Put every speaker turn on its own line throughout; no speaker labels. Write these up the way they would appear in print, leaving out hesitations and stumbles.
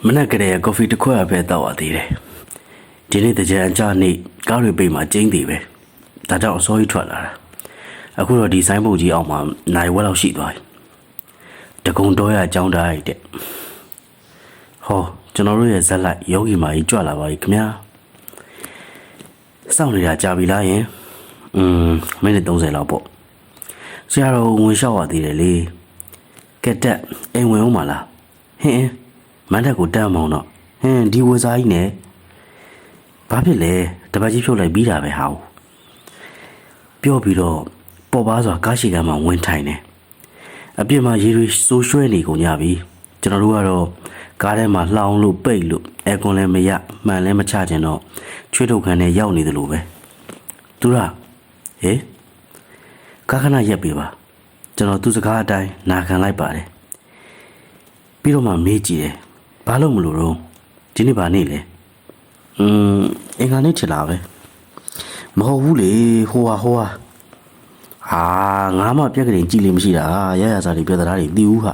မနက်ကလေးကော်ဖီတစ်ခွက်ပဲတောက်ရသေးတယ်ဒီနေ့တကြံအကြနေ့ကားတွေပိတ်မှာကျင်းသေးပဲဒါကြောင့်အစောကြီးထွက်လာတာအခုတော့ဒီဆိုင်ပုတ်ကြီးအောင်မှာနိုင်ဝက်လောက်ရှိသွားပြီတကုံတော့ရအကြောင်းတိုင်းတဲ့ဟောကျွန်တော်တို့ရဲ့ဇက်လိုက်ယောဂီမာကြီးကြွလာပါပြီခင်ဗျာစောင့်နေတာကြာပြီလားယင်မိနစ်30လောက်ပေါ့ဆရာတော်ဝင်လျှောက်ရသေးတယ်လေကက်တက်အိမ်ဝင်အောင်မလားဟင်းမန်တက်ကိုတန်းမောင်းတော့ဒီဝစားကြီးနဲ့ဘာဖြစ်လဲတပတ်ကြီးဖြုတ်လိုက်ပြီးတာပဲဟာပြောပြီးတော့ပေါ်ပါစွာကားရှိကမှဝင်ထိုင်တယ်အပြစ်မှာရေတွေစိုးရွှဲနေကုန်ကြပြီကျွန်တော်တို့ကတော့ကားထဲမှာလှောင်လို့ပိတ်လို့အဲကွန်လည်းမရမှန်လည်းမချချင်တော့ချွေးထုတ်ခံနဲ့ရောက်နေတယ်လို့ပဲသူရဟေးကားခဏရက်ပေးပါကျွန်တော်သူ့စကားအတိုင်းနာခံလိုက်ပါတယ်ပြီးတော့မှမေးကြည့်တယ်ဘာလို့မလို့တော့ဒီနေ့ဘာနေ့လဲအင်္ဂါနေ့ချလာပဲမဟုတ်ဘူးလေဟိုဟာဟာငါမှပြက်ကလေးကြည့်လို့မရှိတာရရစားတွေပြဿနာတွေသိဦးဟာ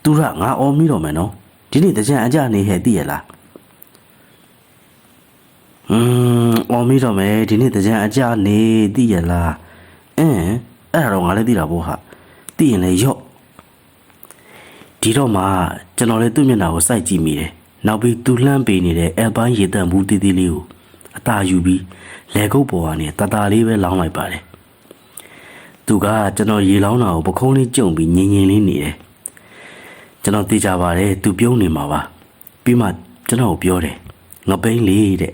သူရငါအော်မိတော့မယ်နော်ဒီနေ့တကြံအကြနေဟဲ့သိရလားအော်မိတော့မယ်ဒီနေ့တကြံအကြနေသိရလားအဲ့ဒါတော့ငါလည်းသိတာပေါ့ဟာသိရင်လည်းရော့ဒီတော့မှကျွန်တော်လည်းသူ့မျက်နှာကိုစိုက်ကြည့်မိတယ်နောက်ပြီးသူလှမ်းပေးနေတဲ့အဲပန်းရေတန့်ဘူးတီးတီးလေးကိုအသာယူပြီးလေကုတ်ပေါ်ကနေတတလေးပဲလောင်းလိုက်ပါတယ်သူကကျွန်တော်ရေလောင်းတာကိုပခုံးလေးကျုံပြီးငင်ငင်လေးနေတယ်ကျွန်တော်သိကြပါတယ်သူပြုံးနေမှာပါပြီးမှကျွန်တော်ကိုပြောတယ်ငပိန်းလေးတဲ့